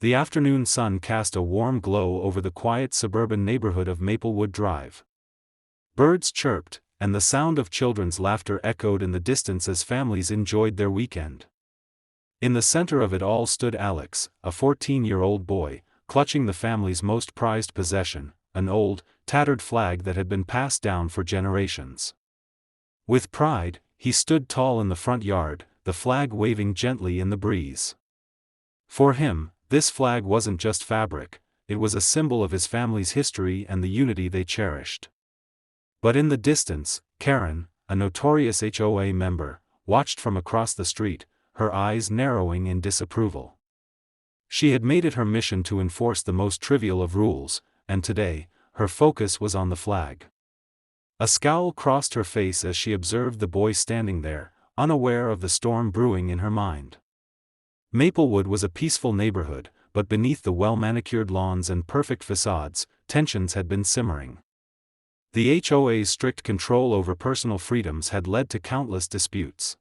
The afternoon sun cast a warm glow over the quiet suburban neighborhood of Maplewood Drive. Birds chirped, and the sound of children's laughter echoed in the distance as families enjoyed their weekend. In the center of it all stood Alex, a 14-year-old boy, clutching the family's most prized possession, an old, tattered flag that had been passed down for generations. With pride, he stood tall in the front yard, the flag waving gently in the breeze. For him, this flag wasn't just fabric, it was a symbol of his family's history and the unity they cherished. But in the distance, Karen, a notorious HOA member, watched from across the street, her eyes narrowing in disapproval. She had made it her mission to enforce the most trivial of rules, and today, her focus was on the flag. A scowl crossed her face as she observed the boy standing there, unaware of the storm brewing in her mind. Maplewood was a peaceful neighborhood, but beneath the well-manicured lawns and perfect facades, tensions had been simmering. The HOA's strict control over personal freedoms had led to countless disputes.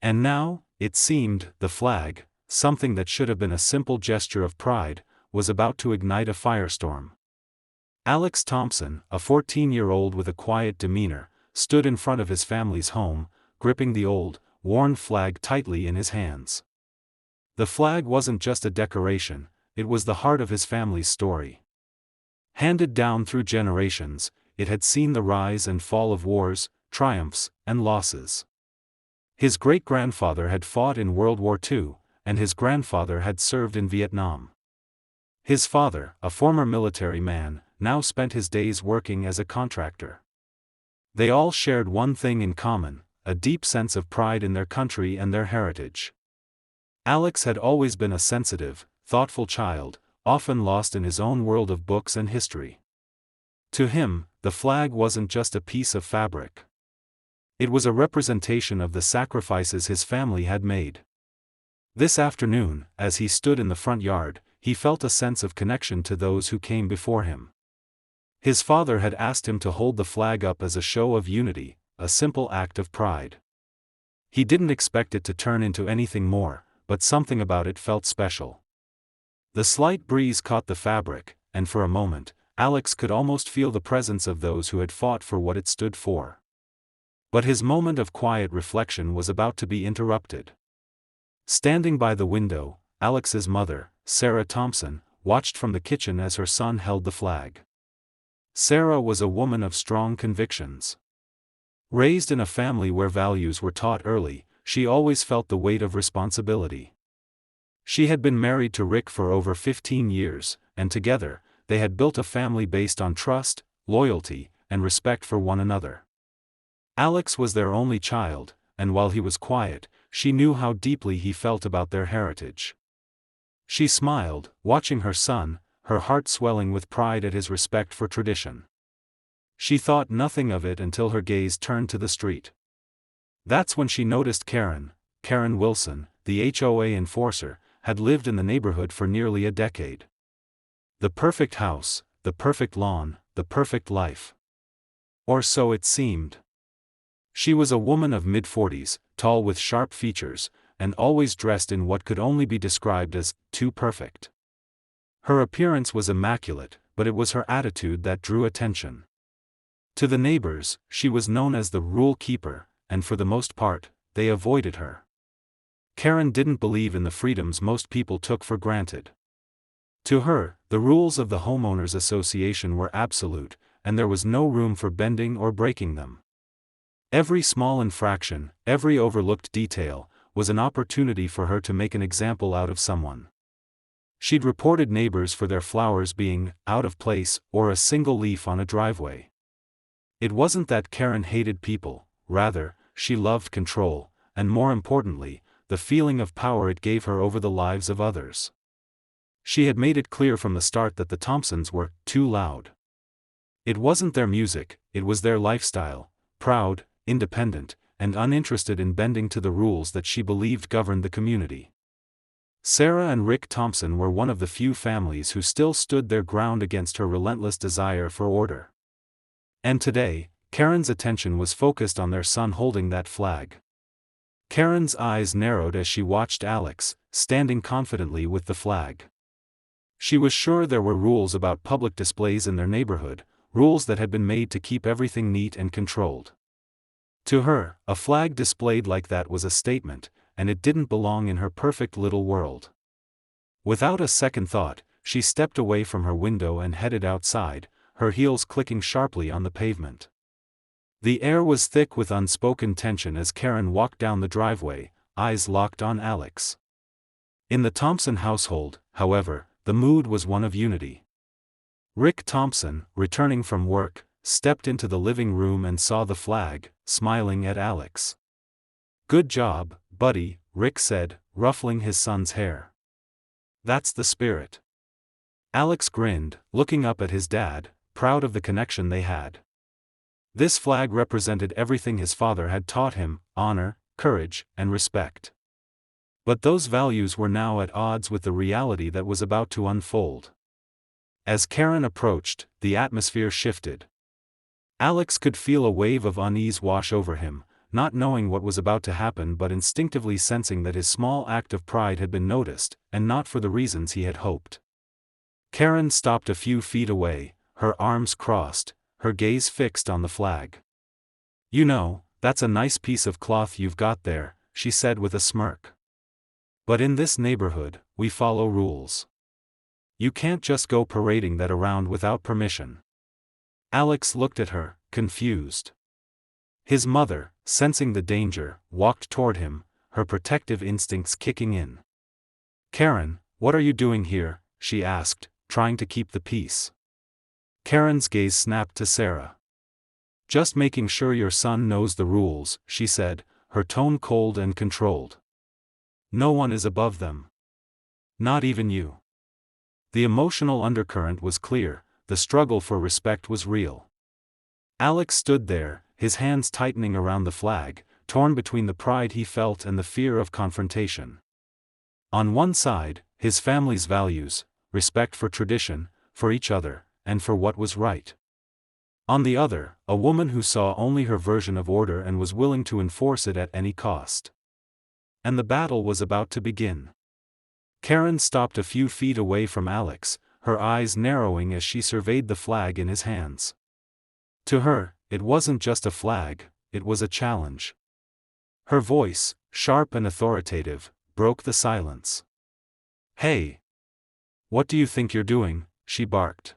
And now, it seemed, the flag, something that should have been a simple gesture of pride, was about to ignite a firestorm. Alex Thompson, a 14-year-old with a quiet demeanor, stood in front of his family's home, gripping the old, worn flag tightly in his hands. The flag wasn't just a decoration, it was the heart of his family's story. Handed down through generations, it had seen the rise and fall of wars, triumphs, and losses. His great-grandfather had fought in World War II, and his grandfather had served in Vietnam. His father, a former military man, now spent his days working as a contractor. They all shared one thing in common, a deep sense of pride in their country and their heritage. Alex had always been a sensitive, thoughtful child, often lost in his own world of books and history. To him, the flag wasn't just a piece of fabric. It was a representation of the sacrifices his family had made. This afternoon, as he stood in the front yard, he felt a sense of connection to those who came before him. His father had asked him to hold the flag up as a show of unity, a simple act of pride. He didn't expect it to turn into anything more, but something about it felt special. The slight breeze caught the fabric, and for a moment, Alex could almost feel the presence of those who had fought for what it stood for. But his moment of quiet reflection was about to be interrupted. Standing by the window, Alex's mother, Sarah Thompson, watched from the kitchen as her son held the flag. Sarah was a woman of strong convictions. Raised in a family where values were taught early, she always felt the weight of responsibility. She had been married to Rick for over 15 years, and together, they had built a family based on trust, loyalty, and respect for one another. Alex was their only child, and while he was quiet, she knew how deeply he felt about their heritage. She smiled, watching her son, her heart swelling with pride at his respect for tradition. She thought nothing of it until her gaze turned to the street. That's when she noticed Karen Wilson, the HOA enforcer, had lived in the neighborhood for nearly a decade. The perfect house, the perfect lawn, the perfect life. Or so it seemed. She was a woman of mid-40s, tall with sharp features, and always dressed in what could only be described as too perfect. Her appearance was immaculate, but it was her attitude that drew attention. To the neighbors, she was known as the rule keeper, and for the most part, they avoided her. Karen didn't believe in the freedoms most people took for granted. To her, the rules of the homeowners association were absolute, and there was no room for bending or breaking them. Every small infraction, every overlooked detail, was an opportunity for her to make an example out of someone. She'd reported neighbors for their flowers being out of place or a single leaf on a driveway. It wasn't that Karen hated people, rather, she loved control, and more importantly, the feeling of power it gave her over the lives of others. She had made it clear from the start that the Thompsons were too loud. It wasn't their music, it was their lifestyle, proud, independent, and uninterested in bending to the rules that she believed governed the community. Sarah and Rick Thompson were one of the few families who still stood their ground against her relentless desire for order. And today, Karen's attention was focused on their son holding that flag. Karen's eyes narrowed as she watched Alex, standing confidently with the flag. She was sure there were rules about public displays in their neighborhood, rules that had been made to keep everything neat and controlled. To her, a flag displayed like that was a statement, and it didn't belong in her perfect little world. Without a second thought, she stepped away from her window and headed outside, her heels clicking sharply on the pavement. The air was thick with unspoken tension as Karen walked down the driveway, eyes locked on Alex. In the Thompson household, however, the mood was one of unity. Rick Thompson, returning from work, stepped into the living room and saw the flag, smiling at Alex. "Good job, buddy," Rick said, ruffling his son's hair. "That's the spirit." Alex grinned, looking up at his dad, proud of the connection they had. This flag represented everything his father had taught him: honor, courage, and respect. But those values were now at odds with the reality that was about to unfold. As Karen approached, the atmosphere shifted. Alex could feel a wave of unease wash over him, not knowing what was about to happen but instinctively sensing that his small act of pride had been noticed, and not for the reasons he had hoped. Karen stopped a few feet away, her arms crossed, her gaze fixed on the flag. "You know, that's a nice piece of cloth you've got there," she said with a smirk. "But in this neighborhood, we follow rules. You can't just go parading that around without permission." Alex looked at her, confused. His mother, sensing the danger, walked toward him, her protective instincts kicking in. "Karen, what are you doing here?" she asked, trying to keep the peace. Karen's gaze snapped to Sarah. "Just making sure your son knows the rules," she said, her tone cold and controlled. "No one is above them. Not even you." The emotional undercurrent was clear, the struggle for respect was real. Alex stood there, his hands tightening around the flag, torn between the pride he felt and the fear of confrontation. On one side, his family's values, respect for tradition, for each other, and for what was right. On the other, a woman who saw only her version of order and was willing to enforce it at any cost. And the battle was about to begin. Karen stopped a few feet away from Alex, her eyes narrowing as she surveyed the flag in his hands. To her, it wasn't just a flag, it was a challenge. Her voice, sharp and authoritative, broke the silence. "Hey! What do you think you're doing?" she barked.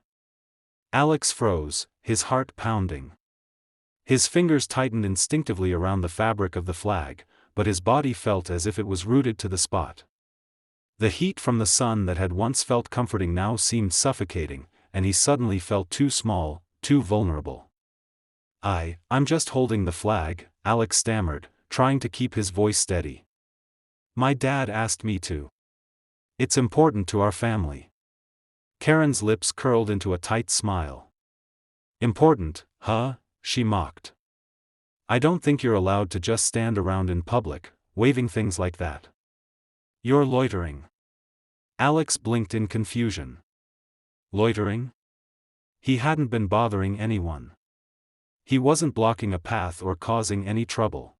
Alex froze, his heart pounding. His fingers tightened instinctively around the fabric of the flag, but his body felt as if it was rooted to the spot. The heat from the sun that had once felt comforting now seemed suffocating, and he suddenly felt too small, too vulnerable. I'm just holding the flag," Alex stammered, trying to keep his voice steady. "My dad asked me to. It's important to our family." Karen's lips curled into a tight smile. "Important, huh?" she mocked. "I don't think you're allowed to just stand around in public, waving things like that. You're loitering." Alex blinked in confusion. Loitering? He hadn't been bothering anyone. He wasn't blocking a path or causing any trouble.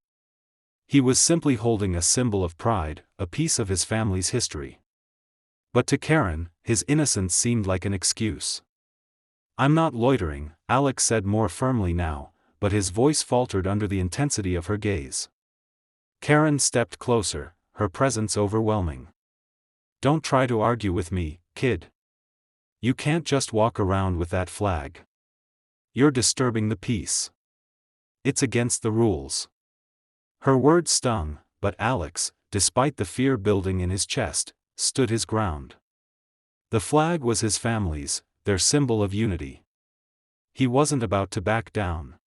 He was simply holding a symbol of pride, a piece of his family's history. But to Karen, his innocence seemed like an excuse. "I'm not loitering," Alex said more firmly now, but his voice faltered under the intensity of her gaze. Karen stepped closer, her presence overwhelming. "Don't try to argue with me, kid. You can't just walk around with that flag. You're disturbing the peace. It's against the rules." Her words stung, but Alex, despite the fear building in his chest, stood his ground. The flag was his family's, their symbol of unity. He wasn't about to back down.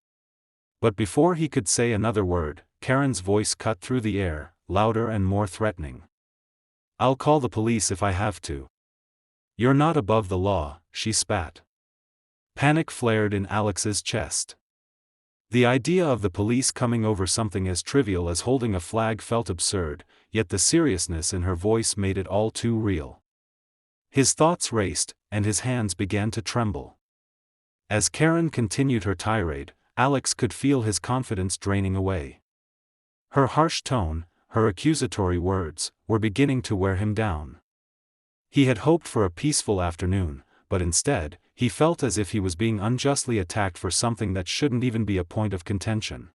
But before he could say another word, Karen's voice cut through the air, louder and more threatening. "I'll call the police if I have to." "You're not above the law," she spat. Panic flared in Alex's chest. The idea of the police coming over something as trivial as holding a flag felt absurd, yet the seriousness in her voice made it all too real. His thoughts raced, and his hands began to tremble. As Karen continued her tirade, Alex could feel his confidence draining away. Her harsh tone, her accusatory words, were beginning to wear him down. He had hoped for a peaceful afternoon, but instead, he felt as if he was being unjustly attacked for something that shouldn't even be a point of contention.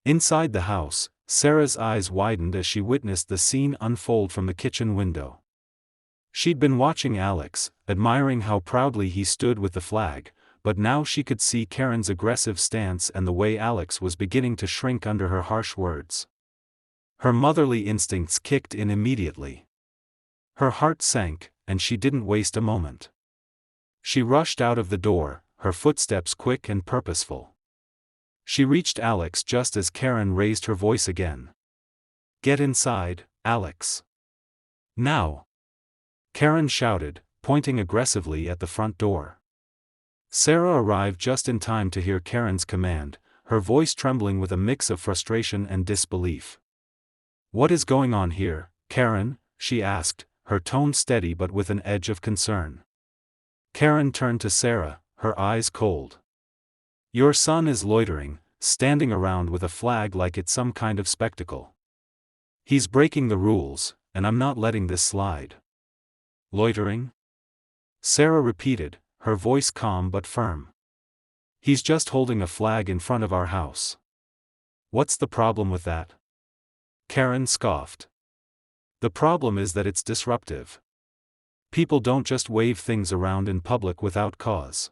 Inside the house, Sarah's eyes widened as she witnessed the scene unfold from the kitchen window. She'd been watching Alex, admiring how proudly he stood with the flag, but now she could see Karen's aggressive stance and the way Alex was beginning to shrink under her harsh words. Her motherly instincts kicked in immediately. Her heart sank, and she didn't waste a moment. She rushed out of the door, her footsteps quick and purposeful. She reached Alex just as Karen raised her voice again. "Get inside, Alex. Now!" Karen shouted, pointing aggressively at the front door. Sarah arrived just in time to hear Karen's command, her voice trembling with a mix of frustration and disbelief. "What is going on here, Karen?" she asked, her tone steady but with an edge of concern. Karen turned to Sarah, her eyes cold. "Your son is loitering, standing around with a flag like it's some kind of spectacle. He's breaking the rules, and I'm not letting this slide." "Loitering?" Sarah repeated, her voice calm but firm. "He's just holding a flag in front of our house. What's the problem with that?" Karen scoffed. "The problem is that it's disruptive. People don't just wave things around in public without cause.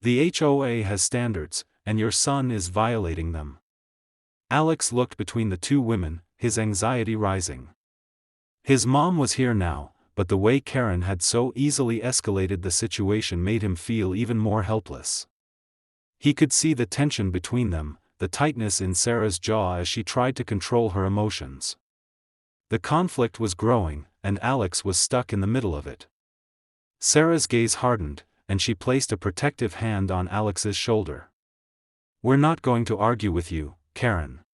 The HOA has standards, and your son is violating them." Alex looked between the two women, his anxiety rising. His mom was here now, but the way Karen had so easily escalated the situation made him feel even more helpless. He could see the tension between them, the tightness in Sarah's jaw as she tried to control her emotions. The conflict was growing, and Alex was stuck in the middle of it. Sarah's gaze hardened, and she placed a protective hand on Alex's shoulder. "We're not going to argue with you, Karen.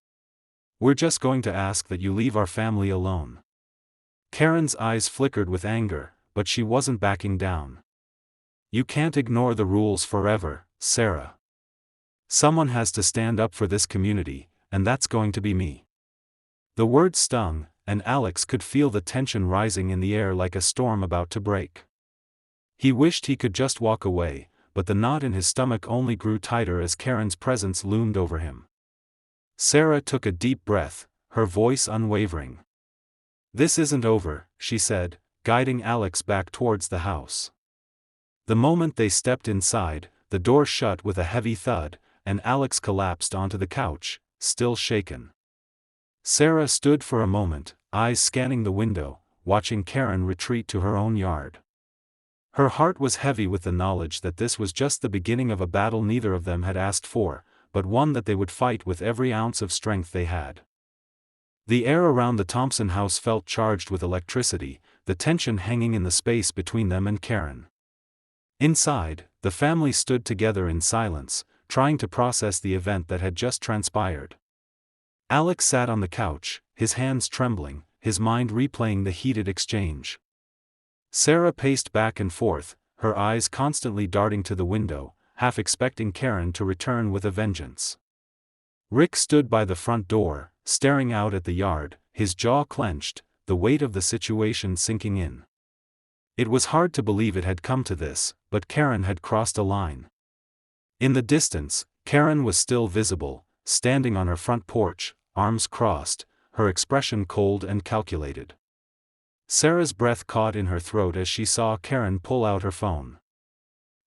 We're just going to ask that you leave our family alone." Karen's eyes flickered with anger, but she wasn't backing down. "You can't ignore the rules forever, Sarah. Someone has to stand up for this community, and that's going to be me." The words stung, and Alex could feel the tension rising in the air like a storm about to break. He wished he could just walk away, but the knot in his stomach only grew tighter as Karen's presence loomed over him. Sarah took a deep breath, her voice unwavering. "This isn't over," she said, guiding Alex back towards the house. The moment they stepped inside, the door shut with a heavy thud, and Alex collapsed onto the couch, still shaken. Sarah stood for a moment, eyes scanning the window, watching Karen retreat to her own yard. Her heart was heavy with the knowledge that this was just the beginning of a battle neither of them had asked for, but one that they would fight with every ounce of strength they had. The air around the Thompson house felt charged with electricity, the tension hanging in the space between them and Karen. Inside, the family stood together in silence, trying to process the event that had just transpired. Alex sat on the couch, his hands trembling, his mind replaying the heated exchange. Sarah paced back and forth, her eyes constantly darting to the window, half expecting Karen to return with a vengeance. Rick stood by the front door, staring out at the yard, his jaw clenched, the weight of the situation sinking in. It was hard to believe it had come to this, but Karen had crossed a line. In the distance, Karen was still visible, standing on her front porch, arms crossed, her expression cold and calculated. Sarah's breath caught in her throat as she saw Karen pull out her phone.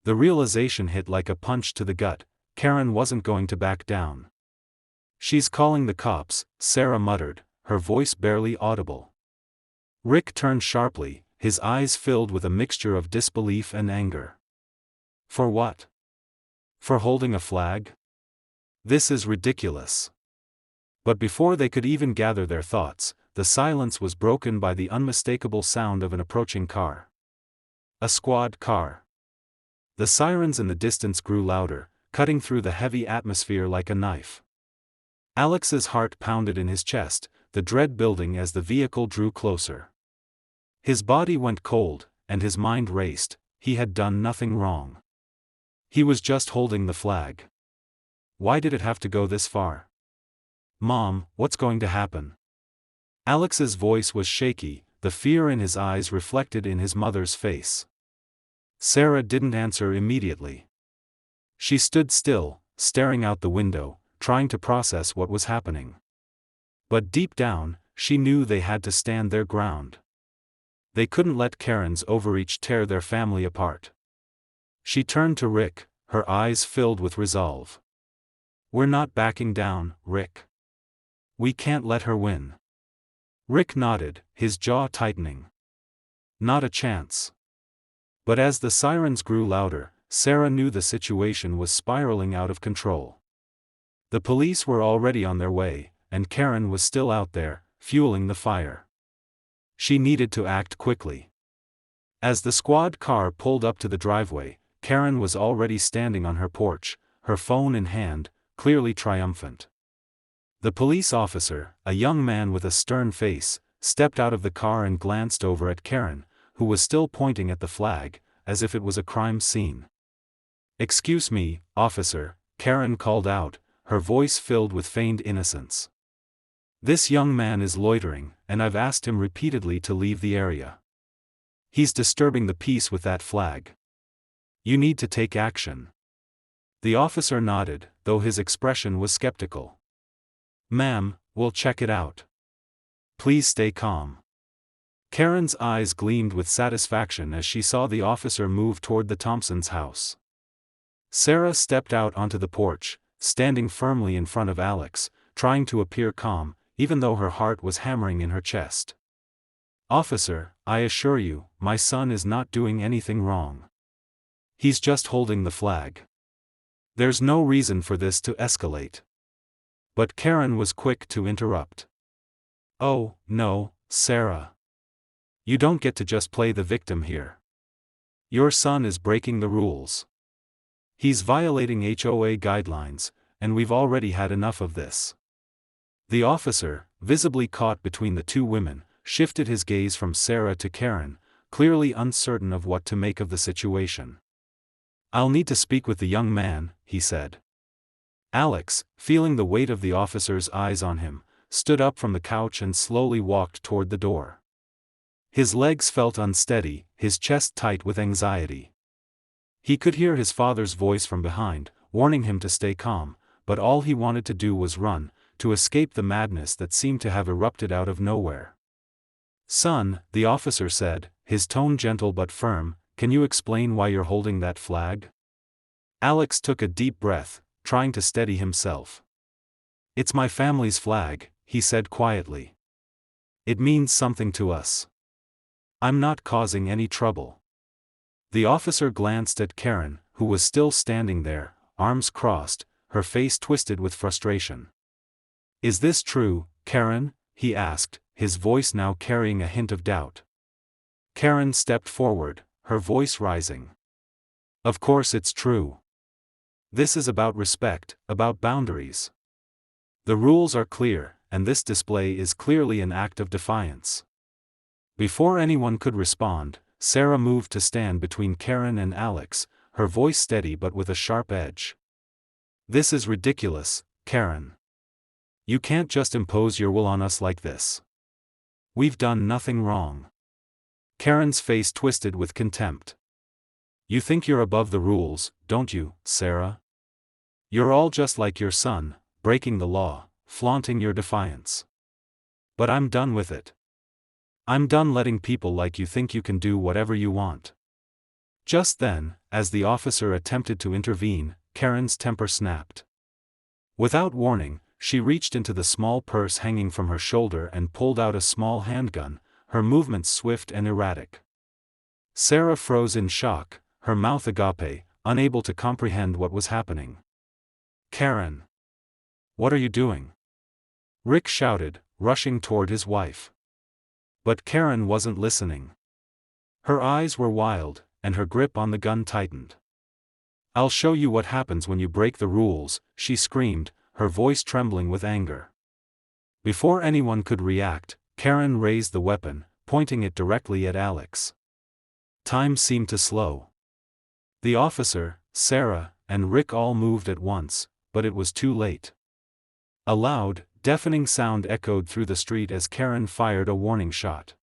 The realization hit like a punch to the gut, Karen wasn't going to back down. "She's calling the cops," Sarah muttered, her voice barely audible. Rick turned sharply, his eyes filled with a mixture of disbelief and anger. "For what? For holding a flag? This is ridiculous." But before they could even gather their thoughts, the silence was broken by the unmistakable sound of an approaching car. A squad car. The sirens in the distance grew louder, cutting through the heavy atmosphere like a knife. Alex's heart pounded in his chest, the dread building as the vehicle drew closer. His body went cold, and his mind raced. He had done nothing wrong. He was just holding the flag. Why did it have to go this far? "Mom, what's going to happen?" Alex's voice was shaky, the fear in his eyes reflected in his mother's face. Sarah didn't answer immediately. She stood still, staring out the window, trying to process what was happening. But deep down, she knew they had to stand their ground. They couldn't let Karen's overreach tear their family apart. She turned to Rick, her eyes filled with resolve. "We're not backing down, Rick. We can't let her win." Rick nodded, his jaw tightening. "Not a chance." But as the sirens grew louder, Sarah knew the situation was spiraling out of control. The police were already on their way, and Karen was still out there, fueling the fire. She needed to act quickly. As the squad car pulled up to the driveway, Karen was already standing on her porch, her phone in hand, clearly triumphant. The police officer, a young man with a stern face, stepped out of the car and glanced over at Karen, who was still pointing at the flag, as if it was a crime scene. "Excuse me, officer," Karen called out, her voice filled with feigned innocence. "This young man is loitering, and I've asked him repeatedly to leave the area. He's disturbing the peace with that flag. You need to take action." The officer nodded, though his expression was skeptical. "Ma'am, we'll check it out. Please stay calm." Karen's eyes gleamed with satisfaction as she saw the officer move toward the Thompsons' house. Sarah stepped out onto the porch, standing firmly in front of Alex, trying to appear calm, even though her heart was hammering in her chest. "Officer, I assure you, my son is not doing anything wrong. He's just holding the flag. There's no reason for this to escalate." But Karen was quick to interrupt. "Oh, no, Sarah. You don't get to just play the victim here. Your son is breaking the rules. He's violating HOA guidelines, and we've already had enough of this." The officer, visibly caught between the two women, shifted his gaze from Sarah to Karen, clearly uncertain of what to make of the situation. "I'll need to speak with the young man," he said. Alex, feeling the weight of the officer's eyes on him, stood up from the couch and slowly walked toward the door. His legs felt unsteady, his chest tight with anxiety. He could hear his father's voice from behind, warning him to stay calm, but all he wanted to do was run, to escape the madness that seemed to have erupted out of nowhere. "Son," the officer said, his tone gentle but firm, "can you explain why you're holding that flag?" Alex took a deep breath, trying to steady himself. "It's my family's flag," he said quietly. "It means something to us. I'm not causing any trouble." The officer glanced at Karen, who was still standing there, arms crossed, her face twisted with frustration. "Is this true, Karen?" he asked, his voice now carrying a hint of doubt. Karen stepped forward, her voice rising. "Of course it's true. This is about respect, about boundaries. The rules are clear, and this display is clearly an act of defiance." Before anyone could respond, Sarah moved to stand between Karen and Alex, her voice steady but with a sharp edge. "This is ridiculous, Karen. You can't just impose your will on us like this. We've done nothing wrong." Karen's face twisted with contempt. "You think you're above the rules, don't you, Sarah? You're all just like your son, breaking the law, flaunting your defiance. But I'm done with it. I'm done letting people like you think you can do whatever you want." Just then, as the officer attempted to intervene, Karen's temper snapped. Without warning, she reached into the small purse hanging from her shoulder and pulled out a small handgun, her movements swift and erratic. Sarah froze in shock, her mouth agape, unable to comprehend what was happening. "Karen! What are you doing?" Rick shouted, rushing toward his wife. But Karen wasn't listening. Her eyes were wild, and her grip on the gun tightened. "I'll show you what happens when you break the rules," she screamed, her voice trembling with anger. Before anyone could react, Karen raised the weapon, pointing it directly at Alex. Time seemed to slow. The officer, Sarah, and Rick all moved at once, but it was too late. A loud, deafening sound echoed through the street as Karen fired a warning shot.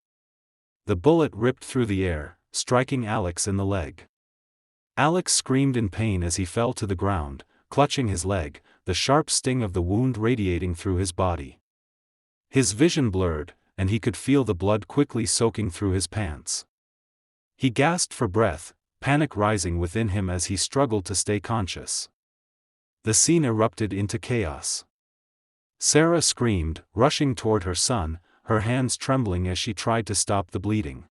The bullet ripped through the air, striking Alex in the leg. Alex screamed in pain as he fell to the ground, clutching his leg, the sharp sting of the wound radiating through his body. His vision blurred, and he could feel the blood quickly soaking through his pants. He gasped for breath, panic rising within him as he struggled to stay conscious. The scene erupted into chaos. Sarah screamed, rushing toward her son, her hands trembling as she tried to stop the bleeding.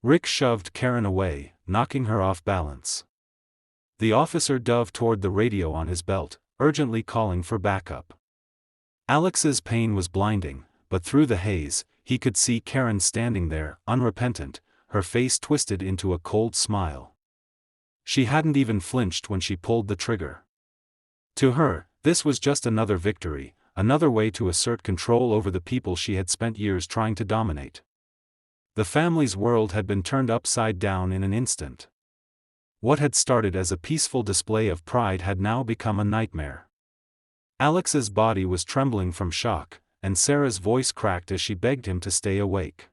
Rick shoved Karen away, knocking her off balance. The officer dove toward the radio on his belt, urgently calling for backup. Alex's pain was blinding, but through the haze, he could see Karen standing there, unrepentant, her face twisted into a cold smile. She hadn't even flinched when she pulled the trigger. To her, this was just another victory, another way to assert control over the people she had spent years trying to dominate. The family's world had been turned upside down in an instant. What had started as a peaceful display of pride had now become a nightmare. Alex's body was trembling from shock, and Sarah's voice cracked as she begged him to stay awake.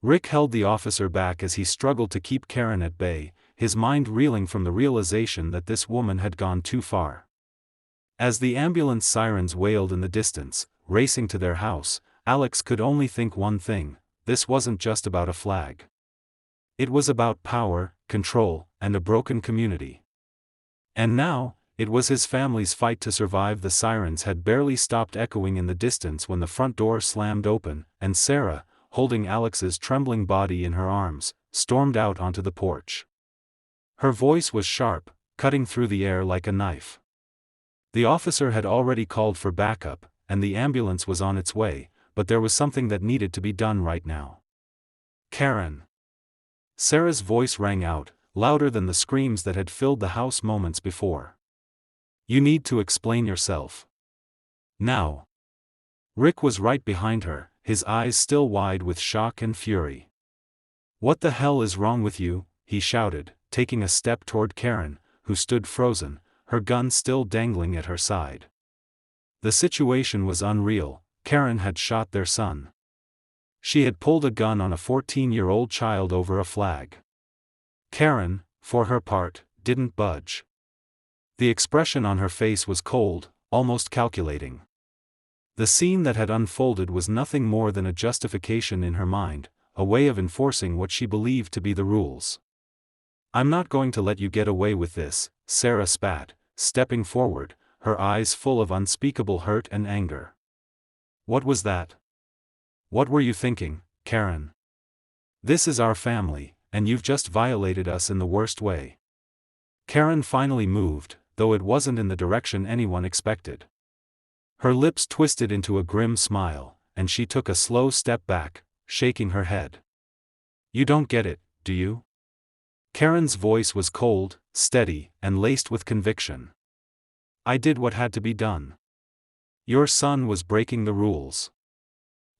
Rick held the officer back as he struggled to keep Karen at bay, his mind reeling from the realization that this woman had gone too far. As the ambulance sirens wailed in the distance, racing to their house, Alex could only think one thing: this wasn't just about a flag. It was about power, control, and a broken community. And now, it was his family's fight to survive. The sirens had barely stopped echoing in the distance when the front door slammed open, and Sarah, holding Alex's trembling body in her arms, stormed out onto the porch. Her voice was sharp, cutting through the air like a knife. The officer had already called for backup, and the ambulance was on its way, but there was something that needed to be done right now. Karen. Sarah's voice rang out, louder than the screams that had filled the house moments before. You need to explain yourself. Now. Rick was right behind her, his eyes still wide with shock and fury. What the hell is wrong with you? He shouted, taking a step toward Karen, who stood frozen, her gun still dangling at her side. The situation was unreal. Karen had shot their son. She had pulled a gun on a 14-year-old child over a flag. Karen, for her part, didn't budge. The expression on her face was cold, almost calculating. The scene that had unfolded was nothing more than a justification in her mind, a way of enforcing what she believed to be the rules. I'm not going to let you get away with this, Sarah spat, stepping forward, her eyes full of unspeakable hurt and anger. What was that? What were you thinking, Karen? This is our family, and you've just violated us in the worst way. Karen finally moved, though it wasn't in the direction anyone expected. Her lips twisted into a grim smile, and she took a slow step back, shaking her head. You don't get it, do you? Karen's voice was cold, steady, and laced with conviction. I did what had to be done. Your son was breaking the rules.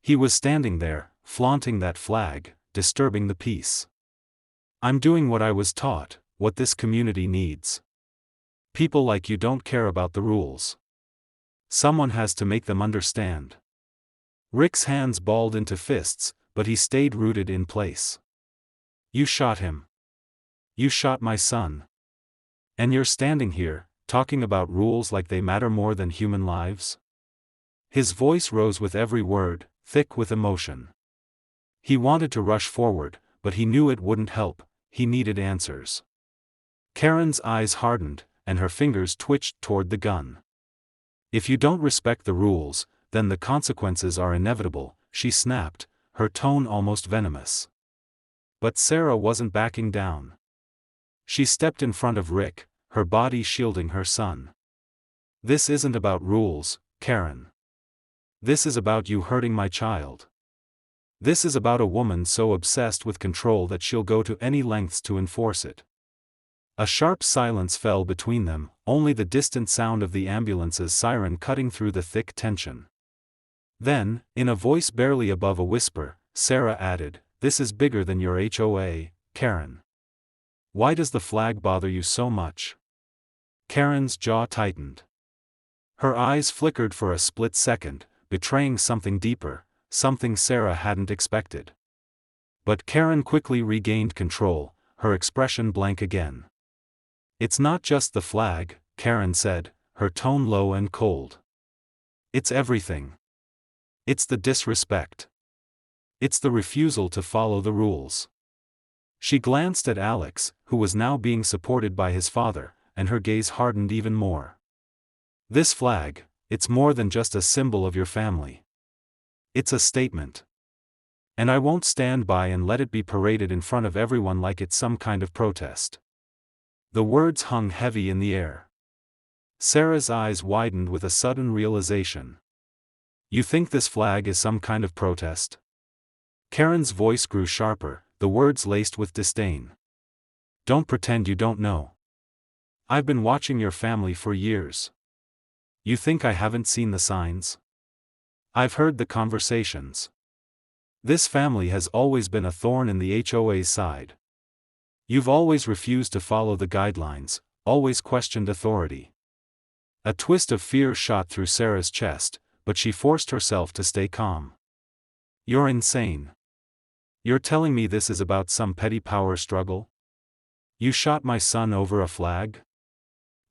He was standing there, flaunting that flag, disturbing the peace. I'm doing what I was taught, what this community needs. People like you don't care about the rules. Someone has to make them understand. Rick's hands balled into fists, but he stayed rooted in place. You shot him. You shot my son. And you're standing here, talking about rules like they matter more than human lives? His voice rose with every word, thick with emotion. He wanted to rush forward, but he knew it wouldn't help. He needed answers. Karen's eyes hardened, and her fingers twitched toward the gun. If you don't respect the rules, then the consequences are inevitable, she snapped, her tone almost venomous. But Sarah wasn't backing down. She stepped in front of Rick, her body shielding her son. This isn't about rules, Karen. This is about you hurting my child. This is about a woman so obsessed with control that she'll go to any lengths to enforce it. A sharp silence fell between them, only the distant sound of the ambulance's siren cutting through the thick tension. Then, in a voice barely above a whisper, Sarah added, "This is bigger than your HOA, Karen. Why does the flag bother you so much?" Karen's jaw tightened. Her eyes flickered for a split second, betraying something deeper, something Sarah hadn't expected. But Karen quickly regained control, her expression blank again. "It's not just the flag," Karen said, her tone low and cold. "It's everything. It's the disrespect. It's the refusal to follow the rules." She glanced at Alex, who was now being supported by his father, and her gaze hardened even more. "This flag, it's more than just a symbol of your family. It's a statement. And I won't stand by and let it be paraded in front of everyone like it's some kind of protest." The words hung heavy in the air. Sarah's eyes widened with a sudden realization. "You think this flag is some kind of protest?" Karen's voice grew sharper, the words laced with disdain. "Don't pretend you don't know. I've been watching your family for years. You think I haven't seen the signs? I've heard the conversations. This family has always been a thorn in the HOA's side. You've always refused to follow the guidelines, always questioned authority." A twist of fear shot through Sarah's chest, but she forced herself to stay calm. "You're insane. You're telling me this is about some petty power struggle? You shot my son over a flag?"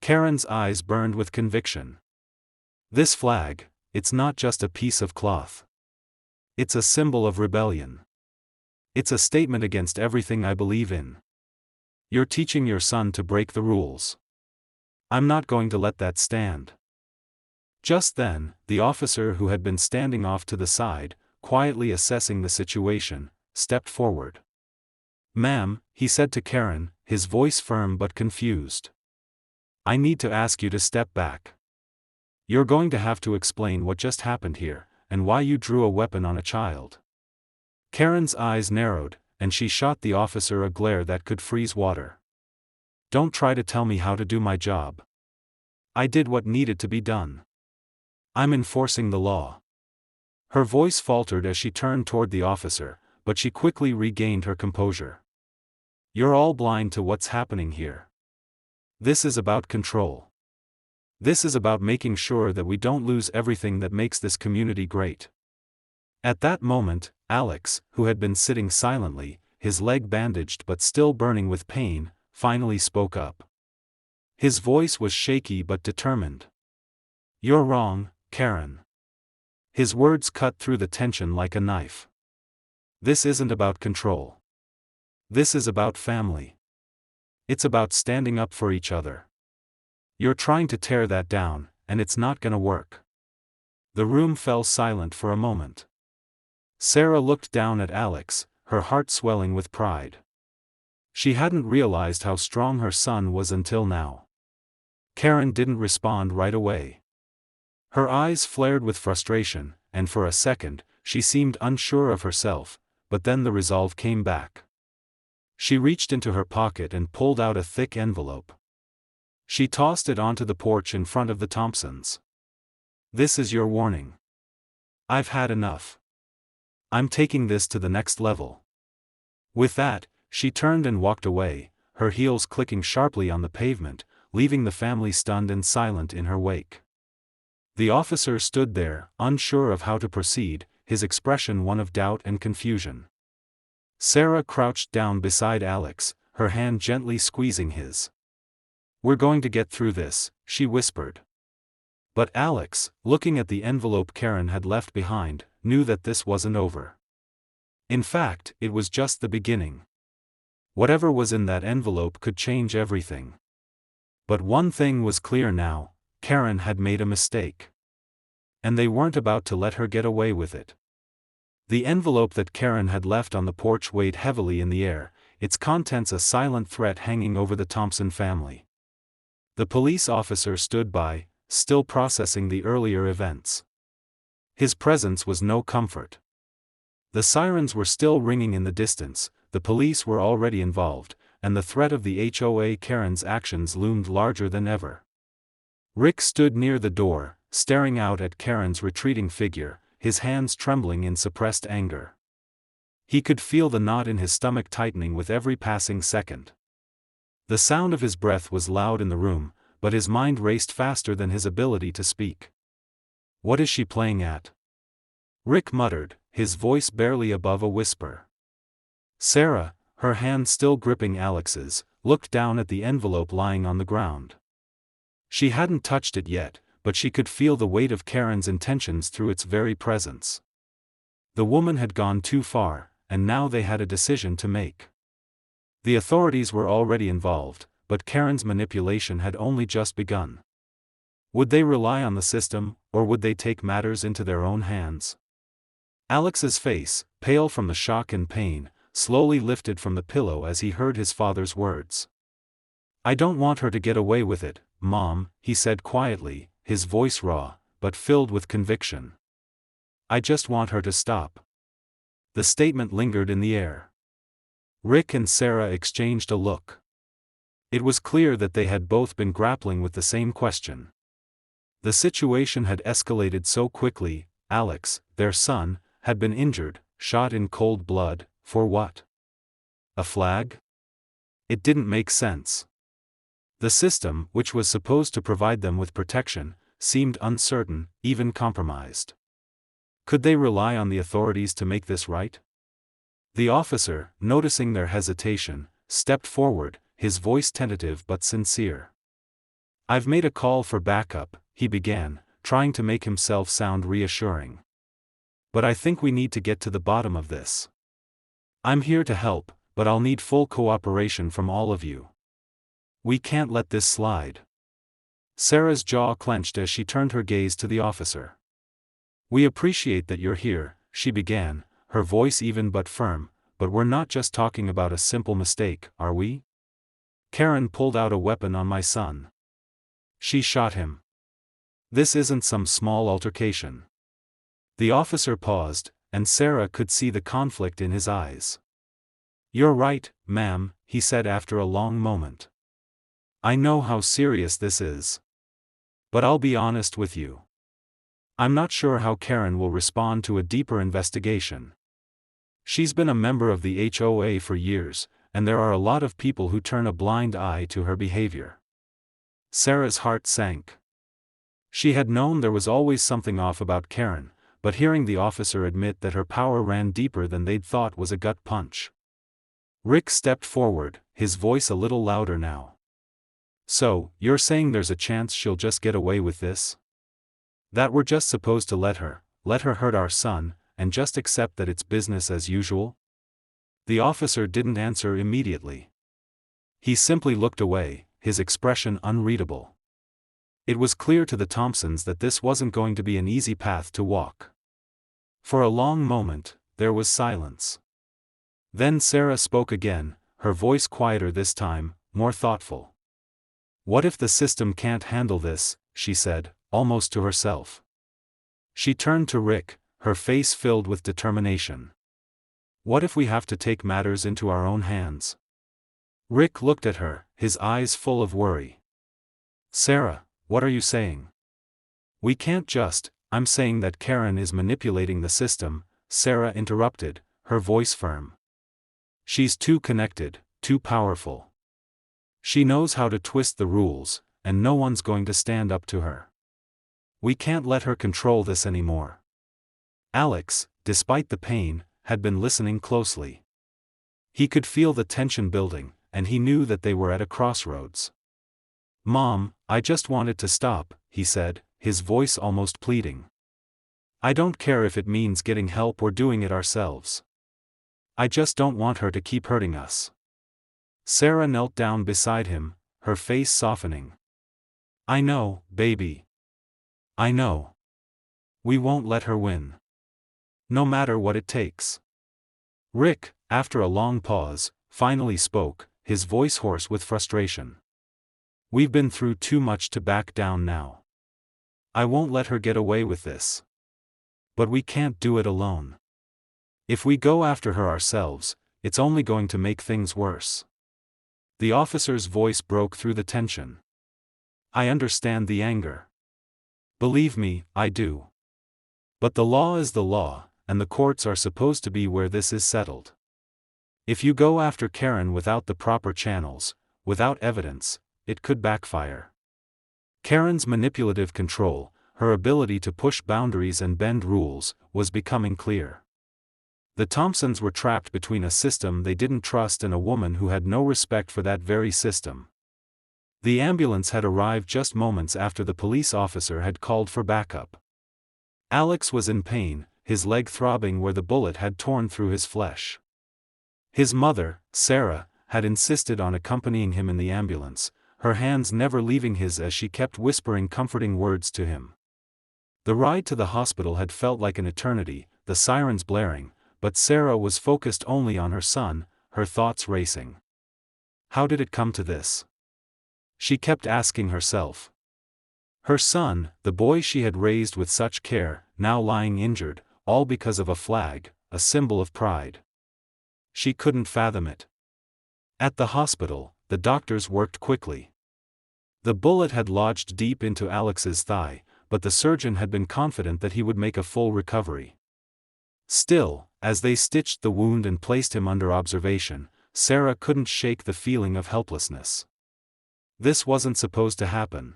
Karen's eyes burned with conviction. "This flag, it's not just a piece of cloth. It's a symbol of rebellion. It's a statement against everything I believe in. You're teaching your son to break the rules. I'm not going to let that stand." Just then, the officer who had been standing off to the side, quietly assessing the situation, stepped forward. "Ma'am," he said to Karen, his voice firm but confused. "I need to ask you to step back. You're going to have to explain what just happened here, and why you drew a weapon on a child." Karen's eyes narrowed, and she shot the officer a glare that could freeze water. "Don't try to tell me how to do my job. I did what needed to be done. I'm enforcing the law." Her voice faltered as she turned toward the officer, but she quickly regained her composure. "You're all blind to what's happening here. This is about control. This is about making sure that we don't lose everything that makes this community great." At that moment, Alex, who had been sitting silently, his leg bandaged but still burning with pain, finally spoke up. His voice was shaky but determined. "You're wrong, Karen." His words cut through the tension like a knife. "This isn't about control. This is about family. It's about standing up for each other. You're trying to tear that down, and it's not gonna work." The room fell silent for a moment. Sarah looked down at Alex, her heart swelling with pride. She hadn't realized how strong her son was until now. Karen didn't respond right away. Her eyes flared with frustration, and for a second, she seemed unsure of herself, but then the resolve came back. She reached into her pocket and pulled out a thick envelope. She tossed it onto the porch in front of the Thompsons. "This is your warning. I've had enough. I'm taking this to the next level." With that, she turned and walked away, her heels clicking sharply on the pavement, leaving the family stunned and silent in her wake. The officer stood there, unsure of how to proceed, his expression one of doubt and confusion. Sarah crouched down beside Alex, her hand gently squeezing his. "We're going to get through this," she whispered. But Alex, looking at the envelope Karen had left behind, knew that this wasn't over. In fact, it was just the beginning. Whatever was in that envelope could change everything. But one thing was clear now: Karen had made a mistake. And they weren't about to let her get away with it. The envelope that Karen had left on the porch weighed heavily in the air, its contents a silent threat hanging over the Thompson family. The police officer stood by, still processing the earlier events. His presence was no comfort. The sirens were still ringing in the distance, the police were already involved, and the threat of the HOA Karen's actions loomed larger than ever. Rick stood near the door, staring out at Karen's retreating figure, his hands trembling in suppressed anger. He could feel the knot in his stomach tightening with every passing second. The sound of his breath was loud in the room, but his mind raced faster than his ability to speak. "What is she playing at?" Rick muttered, his voice barely above a whisper. Sarah, her hand still gripping Alex's, looked down at the envelope lying on the ground. She hadn't touched it yet, but she could feel the weight of Karen's intentions through its very presence. The woman had gone too far, and now they had a decision to make. The authorities were already involved, but Karen's manipulation had only just begun. Would they rely on the system, or would they take matters into their own hands? Alex's face, pale from the shock and pain, slowly lifted from the pillow as he heard his father's words. "I don't want her to get away with it, Mom," he said quietly, his voice raw, but filled with conviction. "I just want her to stop." The statement lingered in the air. Rick and Sarah exchanged a look. It was clear that they had both been grappling with the same question. The situation had escalated so quickly. Alex, their son, had been injured, shot in cold blood, for what? A flag? It didn't make sense. The system, which was supposed to provide them with protection, seemed uncertain, even compromised. Could they rely on the authorities to make this right? The officer, noticing their hesitation, stepped forward, his voice tentative but sincere. "I've made a call for backup," he began, trying to make himself sound reassuring. "But I think we need to get to the bottom of this. I'm here to help, but I'll need full cooperation from all of you. We can't let this slide." Sarah's jaw clenched as she turned her gaze to the officer. "We appreciate that you're here," she began, her voice even but firm, "but we're not just talking about a simple mistake, are we? Karen pulled out a weapon on my son. She shot him. This isn't some small altercation." The officer paused, and Sarah could see the conflict in his eyes. "You're right, ma'am," he said after a long moment. "I know how serious this is. But I'll be honest with you. I'm not sure how Karen will respond to a deeper investigation. She's been a member of the HOA for years, and there are a lot of people who turn a blind eye to her behavior." Sarah's heart sank. She had known there was always something off about Karen, but hearing the officer admit that her power ran deeper than they'd thought was a gut punch. Rick stepped forward, his voice a little louder now. "So, you're saying there's a chance she'll just get away with this? That we're just supposed to let her hurt our son, and just accept that it's business as usual?" The officer didn't answer immediately. He simply looked away, his expression unreadable. It was clear to the Thompsons that this wasn't going to be an easy path to walk. For a long moment, there was silence. Then Sarah spoke again, her voice quieter this time, more thoughtful. "What if the system can't handle this?" she said, almost to herself. She turned to Rick, her face filled with determination. "What if we have to take matters into our own hands?" Rick looked at her, his eyes full of worry. "Sarah, what are you saying?" "We can't just, I'm saying that Karen is manipulating the system," Sarah interrupted, her voice firm. "She's too connected, too powerful. She knows how to twist the rules, and no one's going to stand up to her. We can't let her control this anymore." Alex, despite the pain, had been listening closely. He could feel the tension building, and he knew that they were at a crossroads. "Mom, I just want it to stop," he said, his voice almost pleading. "I don't care if it means getting help or doing it ourselves. I just don't want her to keep hurting us." Sarah knelt down beside him, her face softening. "I know, baby. I know. We won't let her win. No matter what it takes." Rick, after a long pause, finally spoke, his voice hoarse with frustration. "We've been through too much to back down now. I won't let her get away with this. But we can't do it alone. If we go after her ourselves, it's only going to make things worse." The officer's voice broke through the tension. "I understand the anger. Believe me, I do. But the law is the law, and the courts are supposed to be where this is settled. If you go after Karen without the proper channels, without evidence, it could backfire." Karen's manipulative control, her ability to push boundaries and bend rules, was becoming clear. The Thompsons were trapped between a system they didn't trust and a woman who had no respect for that very system. The ambulance had arrived just moments after the police officer had called for backup. Alex was in pain, his leg throbbing where the bullet had torn through his flesh. His mother, Sarah, had insisted on accompanying him in the ambulance, her hands never leaving his as she kept whispering comforting words to him. The ride to the hospital had felt like an eternity, the sirens blaring, but Sarah was focused only on her son, her thoughts racing. How did it come to this? She kept asking herself. Her son, the boy she had raised with such care, now lying injured, all because of a flag, a symbol of pride. She couldn't fathom it. At the hospital, the doctors worked quickly. The bullet had lodged deep into Alex's thigh, but the surgeon had been confident that he would make a full recovery. Still, as they stitched the wound and placed him under observation, Sarah couldn't shake the feeling of helplessness. This wasn't supposed to happen.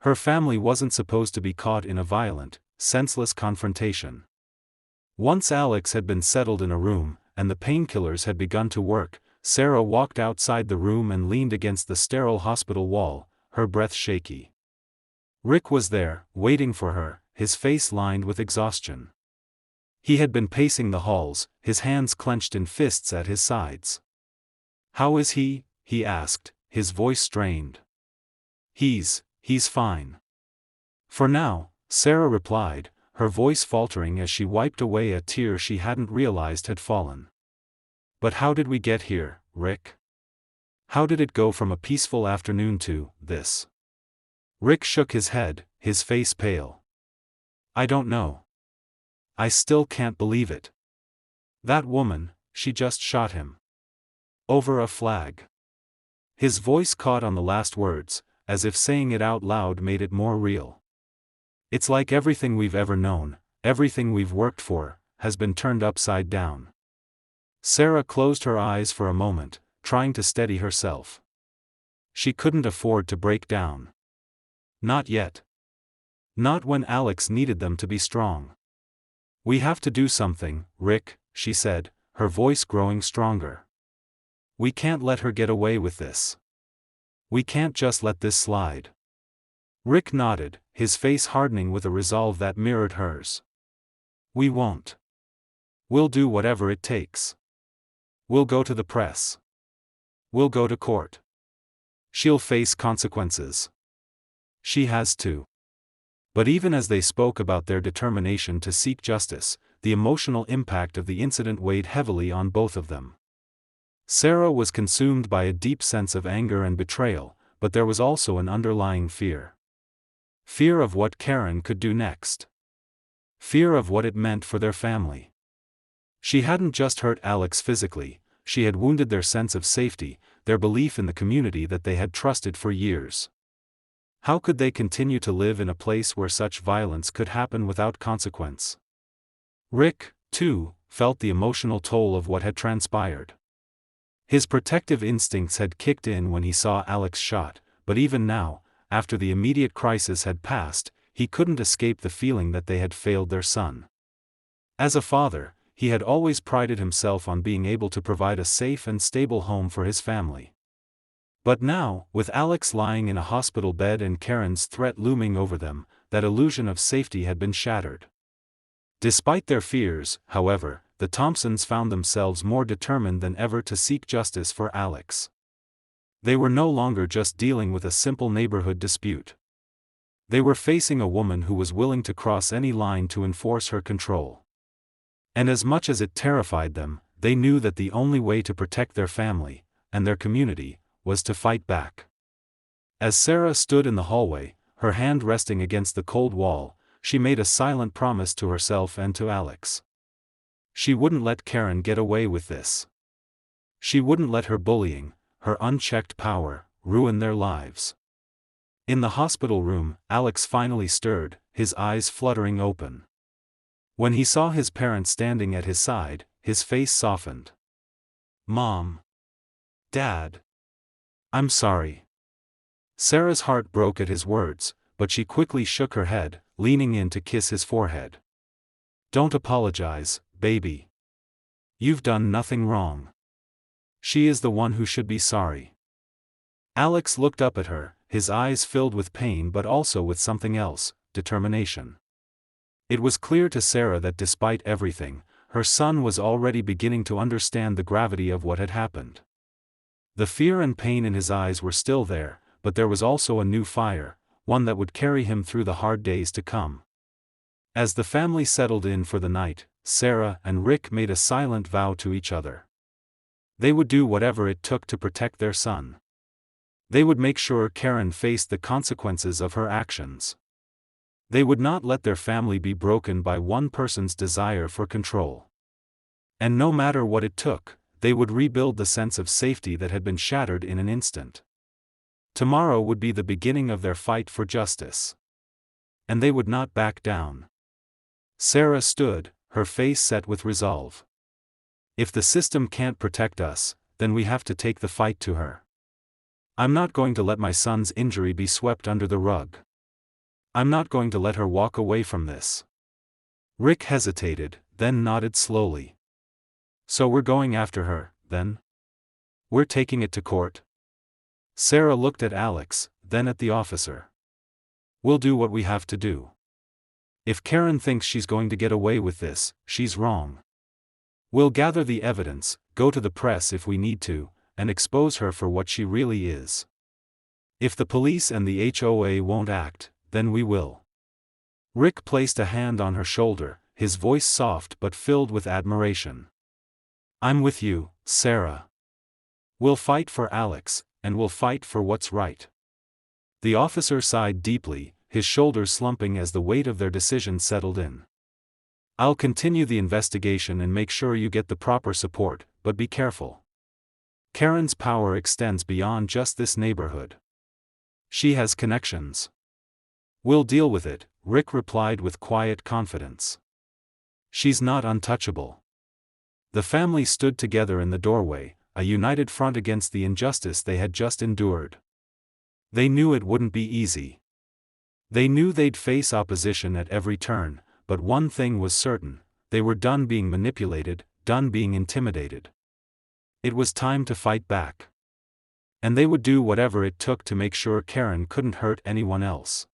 Her family wasn't supposed to be caught in a violent, senseless confrontation. Once Alex had been settled in a room, and the painkillers had begun to work, Sarah walked outside the room and leaned against the sterile hospital wall, her breath shaky. Rick was there, waiting for her, his face lined with exhaustion. He had been pacing the halls, his hands clenched in fists at his sides. "How is he?" he asked, his voice strained. He's fine. For now," Sarah replied, her voice faltering as she wiped away a tear she hadn't realized had fallen. "But how did we get here, Rick? How did it go from a peaceful afternoon to this?" Rick shook his head, his face pale. "I don't know. I still can't believe it. That woman, she just shot him. Over a flag." His voice caught on the last words, as if saying it out loud made it more real. "It's like everything we've ever known, everything we've worked for, has been turned upside down." Sarah closed her eyes for a moment, trying to steady herself. She couldn't afford to break down. Not yet. Not when Alex needed them to be strong. "We have to do something, Rick," she said, her voice growing stronger. "We can't let her get away with this. We can't just let this slide." Rick nodded, his face hardening with a resolve that mirrored hers. "We won't. We'll do whatever it takes. We'll go to the press. We'll go to court. She'll face consequences. She has to." But even as they spoke about their determination to seek justice, the emotional impact of the incident weighed heavily on both of them. Sarah was consumed by a deep sense of anger and betrayal, but there was also an underlying fear. Fear of what Karen could do next. Fear of what it meant for their family. She hadn't just hurt Alex physically, she had wounded their sense of safety, their belief in the community that they had trusted for years. How could they continue to live in a place where such violence could happen without consequence? Rick, too, felt the emotional toll of what had transpired. His protective instincts had kicked in when he saw Alex shot, but even now, after the immediate crisis had passed, he couldn't escape the feeling that they had failed their son. As a father, he had always prided himself on being able to provide a safe and stable home for his family. But now, with Alex lying in a hospital bed and Karen's threat looming over them, that illusion of safety had been shattered. Despite their fears, however, the Thompsons found themselves more determined than ever to seek justice for Alex. They were no longer just dealing with a simple neighborhood dispute. They were facing a woman who was willing to cross any line to enforce her control. And as much as it terrified them, they knew that the only way to protect their family, and their community, was to fight back. As Sarah stood in the hallway, her hand resting against the cold wall, she made a silent promise to herself and to Alex. She wouldn't let Karen get away with this. She wouldn't let her bullying, her unchecked power, ruin their lives. In the hospital room, Alex finally stirred, his eyes fluttering open. When he saw his parents standing at his side, his face softened. "Mom. Dad. I'm sorry." Sarah's heart broke at his words, but she quickly shook her head, leaning in to kiss his forehead. "Don't apologize, baby. You've done nothing wrong. She is the one who should be sorry." Alex looked up at her, his eyes filled with pain but also with something else, determination. It was clear to Sarah that despite everything, her son was already beginning to understand the gravity of what had happened. The fear and pain in his eyes were still there, but there was also a new fire, one that would carry him through the hard days to come. As the family settled in for the night, Sarah and Rick made a silent vow to each other. They would do whatever it took to protect their son. They would make sure Karen faced the consequences of her actions. They would not let their family be broken by one person's desire for control. And no matter what it took, they would rebuild the sense of safety that had been shattered in an instant. Tomorrow would be the beginning of their fight for justice. And they would not back down. Sarah stood, her face set with resolve. If the system can't protect us, then we have to take the fight to her. I'm not going to let my son's injury be swept under the rug. I'm not going to let her walk away from this. Rick hesitated, then nodded slowly. So we're going after her, then? We're taking it to court? Sarah looked at Alex, then at the officer. We'll do what we have to do. If Karen thinks she's going to get away with this, she's wrong. We'll gather the evidence, go to the press if we need to, and expose her for what she really is. If the police and the HOA won't act, then we will. Rick placed a hand on her shoulder, his voice soft but filled with admiration. I'm with you, Sarah. We'll fight for Alex, and we'll fight for what's right. The officer sighed deeply, his shoulders slumping as the weight of their decision settled in. I'll continue the investigation and make sure you get the proper support, but be careful. Karen's power extends beyond just this neighborhood. She has connections. We'll deal with it, Rick replied with quiet confidence. She's not untouchable. The family stood together in the doorway, a united front against the injustice they had just endured. They knew it wouldn't be easy. They knew they'd face opposition at every turn, but one thing was certain: they were done being manipulated, done being intimidated. It was time to fight back. And they would do whatever it took to make sure Karen couldn't hurt anyone else.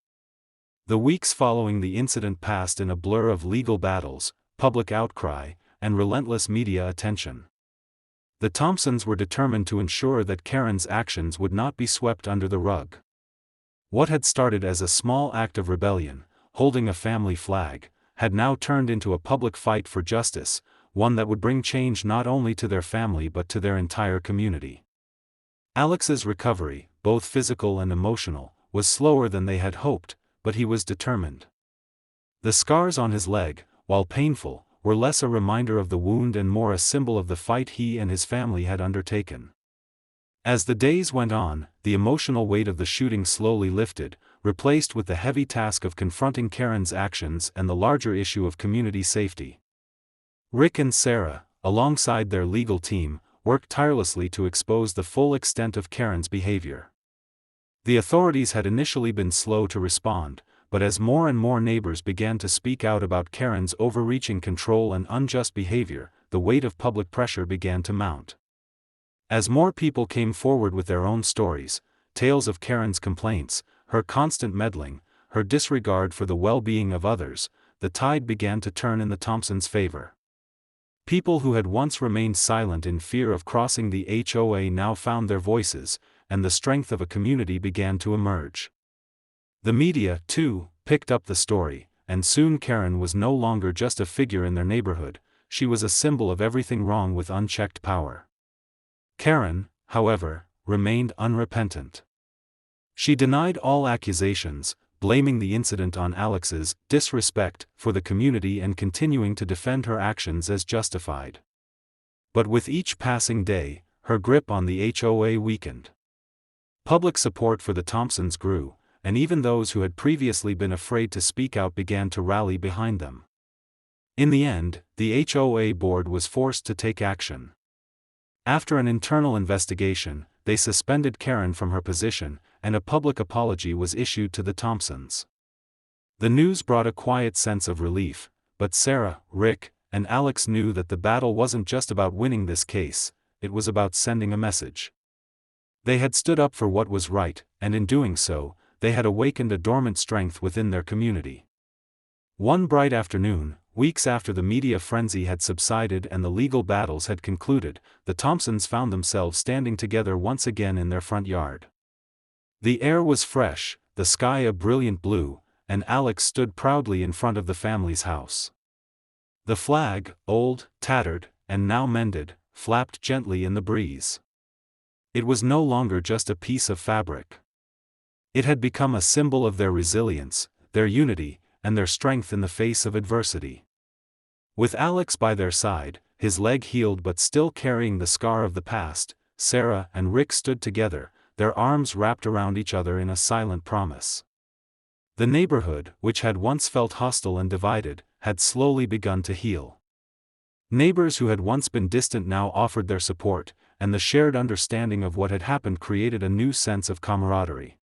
The weeks following the incident passed in a blur of legal battles, public outcry, and relentless media attention. The Thompsons were determined to ensure that Karen's actions would not be swept under the rug. What had started as a small act of rebellion, holding a family flag, had now turned into a public fight for justice, one that would bring change not only to their family but to their entire community. Alex's recovery, both physical and emotional, was slower than they had hoped, but he was determined. The scars on his leg, while painful, were less a reminder of the wound and more a symbol of the fight he and his family had undertaken. As the days went on, the emotional weight of the shooting slowly lifted, replaced with the heavy task of confronting Karen's actions and the larger issue of community safety. Rick and Sarah, alongside their legal team, worked tirelessly to expose the full extent of Karen's behavior. The authorities had initially been slow to respond, but as more and more neighbors began to speak out about Karen's overreaching control and unjust behavior, the weight of public pressure began to mount. As more people came forward with their own stories, tales of Karen's complaints, her constant meddling, her disregard for the well-being of others, the tide began to turn in the Thompsons' favor. People who had once remained silent in fear of crossing the HOA now found their voices, and the strength of a community began to emerge. The media, too, picked up the story, and soon Karen was no longer just a figure in their neighborhood, she was a symbol of everything wrong with unchecked power. Karen, however, remained unrepentant. She denied all accusations, blaming the incident on Alex's disrespect for the community and continuing to defend her actions as justified. But with each passing day, her grip on the HOA weakened. Public support for the Thompsons grew, and even those who had previously been afraid to speak out began to rally behind them. In the end, the HOA board was forced to take action. After an internal investigation, they suspended Karen from her position, and a public apology was issued to the Thompsons. The news brought a quiet sense of relief, but Sarah, Rick, and Alex knew that the battle wasn't just about winning this case, it was about sending a message. They had stood up for what was right, and in doing so, they had awakened a dormant strength within their community. One bright afternoon, weeks after the media frenzy had subsided and the legal battles had concluded, the Thompsons found themselves standing together once again in their front yard. The air was fresh, the sky a brilliant blue, and Alex stood proudly in front of the family's house. The flag, old, tattered, and now mended, flapped gently in the breeze. It was no longer just a piece of fabric. It had become a symbol of their resilience, their unity, and their strength in the face of adversity. With Alex by their side, his leg healed but still carrying the scar of the past, Sarah and Rick stood together, their arms wrapped around each other in a silent promise. The neighborhood, which had once felt hostile and divided, had slowly begun to heal. Neighbors who had once been distant now offered their support, and the shared understanding of what had happened created a new sense of camaraderie.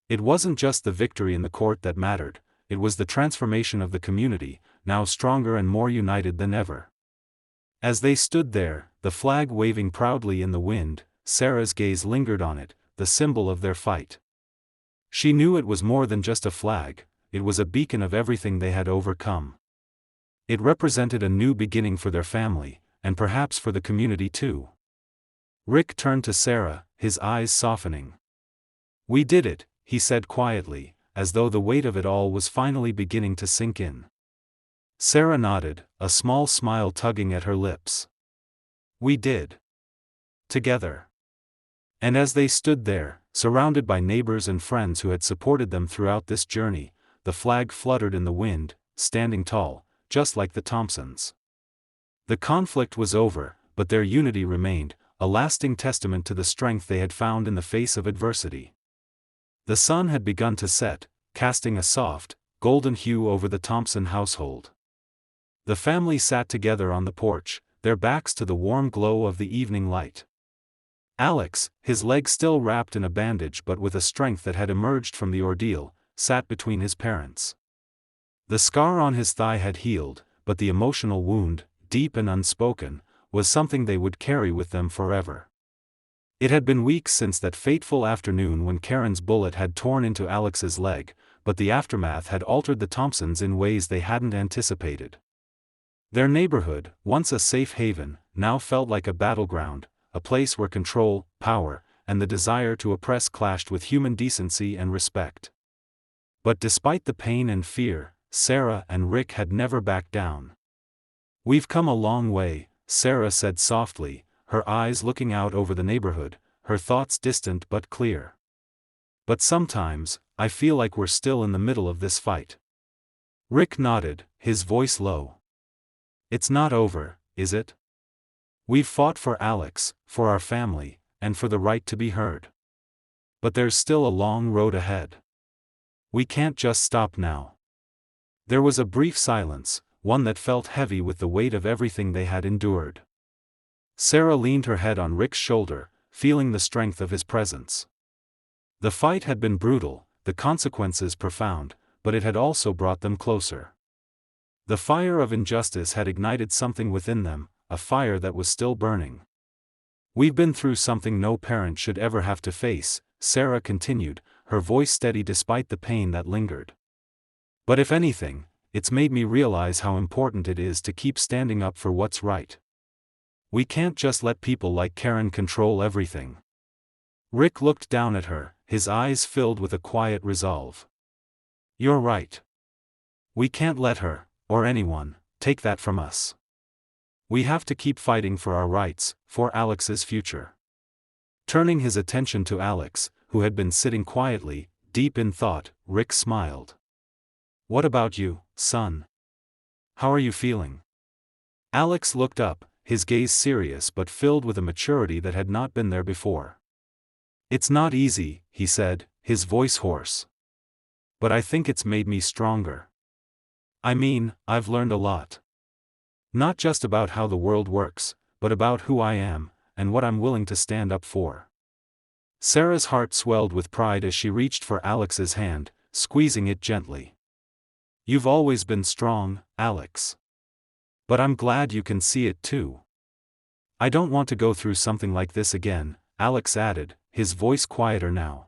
It wasn't just the victory in the court that mattered, it was the transformation of the community, now stronger and more united than ever. As they stood there, the flag waving proudly in the wind, Sarah's gaze lingered on it, the symbol of their fight. She knew it was more than just a flag, it was a beacon of everything they had overcome. It represented a new beginning for their family, and perhaps for the community too. Rick turned to Sarah, his eyes softening. "We did it," he said quietly, as though the weight of it all was finally beginning to sink in. Sarah nodded, a small smile tugging at her lips. "We did. Together." And as they stood there, surrounded by neighbors and friends who had supported them throughout this journey, the flag fluttered in the wind, standing tall, just like the Thompsons. The conflict was over, but their unity remained, a lasting testament to the strength they had found in the face of adversity. The sun had begun to set, casting a soft, golden hue over the Thompson household. The family sat together on the porch, their backs to the warm glow of the evening light. Alex, his leg still wrapped in a bandage but with a strength that had emerged from the ordeal, sat between his parents. The scar on his thigh had healed, but the emotional wound, deep and unspoken, was something they would carry with them forever. It had been weeks since that fateful afternoon when Karen's bullet had torn into Alex's leg, but the aftermath had altered the Thompsons in ways they hadn't anticipated. Their neighborhood, once a safe haven, now felt like a battleground, a place where control, power, and the desire to oppress clashed with human decency and respect. But despite the pain and fear, Sarah and Rick had never backed down. "We've come a long way," Sarah said softly, her eyes looking out over the neighborhood, her thoughts distant but clear. "But sometimes, I feel like we're still in the middle of this fight." Rick nodded, his voice low. "It's not over, is it? We've fought for Alex, for our family, and for the right to be heard. But there's still a long road ahead. We can't just stop now." There was a brief silence, one that felt heavy with the weight of everything they had endured. Sarah leaned her head on Rick's shoulder, feeling the strength of his presence. The fight had been brutal, the consequences profound, but it had also brought them closer. The fire of injustice had ignited something within them, a fire that was still burning. "We've been through something no parent should ever have to face," Sarah continued, her voice steady despite the pain that lingered. "But if anything, it's made me realize how important it is to keep standing up for what's right. We can't just let people like Karen control everything." Rick looked down at her, his eyes filled with a quiet resolve. "You're right. We can't let her, or anyone, take that from us. We have to keep fighting for our rights, for Alex's future." Turning his attention to Alex, who had been sitting quietly, deep in thought, Rick smiled. "What about you, son? How are you feeling?" Alex looked up, his gaze serious but filled with a maturity that had not been there before. "It's not easy," he said, his voice hoarse. "But I think it's made me stronger. I mean, I've learned a lot. Not just about how the world works, but about who I am, and what I'm willing to stand up for." Sarah's heart swelled with pride as she reached for Alex's hand, squeezing it gently. "You've always been strong, Alex. But I'm glad you can see it too. I don't want to go through something like this again, Alex added, his voice quieter now.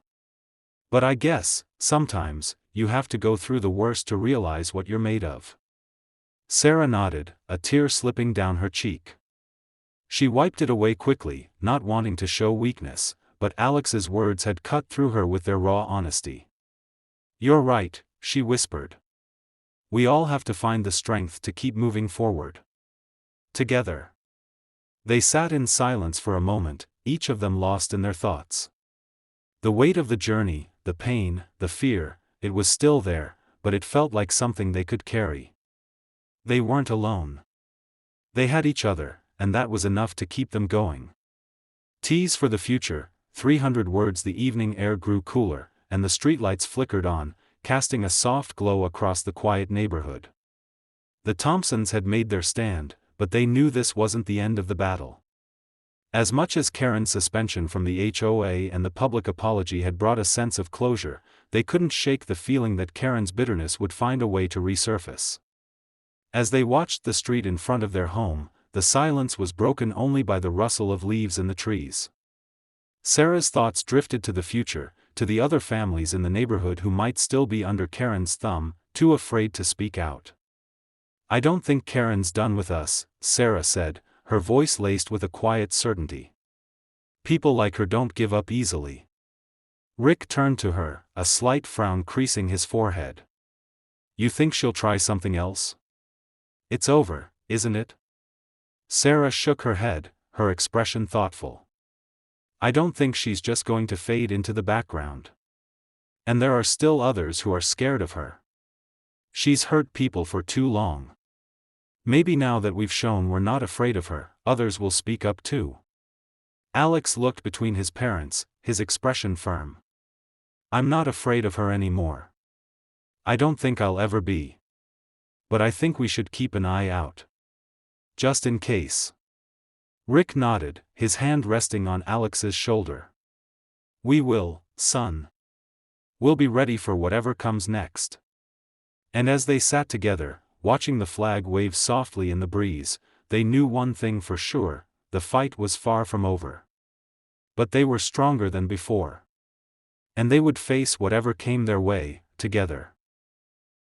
But I guess, sometimes, you have to go through the worst to realize what you're made of. Sarah nodded, a tear slipping down her cheek. She wiped it away quickly, not wanting to show weakness, but Alex's words had cut through her with their raw honesty. You're right, she whispered. We all have to find the strength to keep moving forward. Together. They sat in silence for a moment, each of them lost in their thoughts. The weight of the journey, the pain, the fear, it was still there, but it felt like something they could carry. They weren't alone. They had each other, and that was enough to keep them going. Tease for the future, 300 words. The evening air grew cooler, and the streetlights flickered on, casting a soft glow across the quiet neighborhood. The Thompsons had made their stand, but they knew this wasn't the end of the battle. As much as Karen's suspension from the HOA and the public apology had brought a sense of closure, they couldn't shake the feeling that Karen's bitterness would find a way to resurface. As they watched the street in front of their home, the silence was broken only by the rustle of leaves in the trees. Sarah's thoughts drifted to the future, to the other families in the neighborhood who might still be under Karen's thumb, too afraid to speak out. I don't think Karen's done with us, Sarah said, her voice laced with a quiet certainty. People like her don't give up easily. Rick turned to her, a slight frown creasing his forehead. You think she'll try something else? It's over, isn't it? Sarah shook her head, her expression thoughtful. I don't think she's just going to fade into the background. And there are still others who are scared of her. She's hurt people for too long. Maybe now that we've shown we're not afraid of her, others will speak up too. Alex looked between his parents, his expression firm. I'm not afraid of her anymore. I don't think I'll ever be. But I think we should keep an eye out. Just in case. Rick nodded, his hand resting on Alex's shoulder. We will, son. We'll be ready for whatever comes next. And as they sat together, watching the flag wave softly in the breeze, they knew one thing for sure, the fight was far from over. But they were stronger than before. And they would face whatever came their way, together.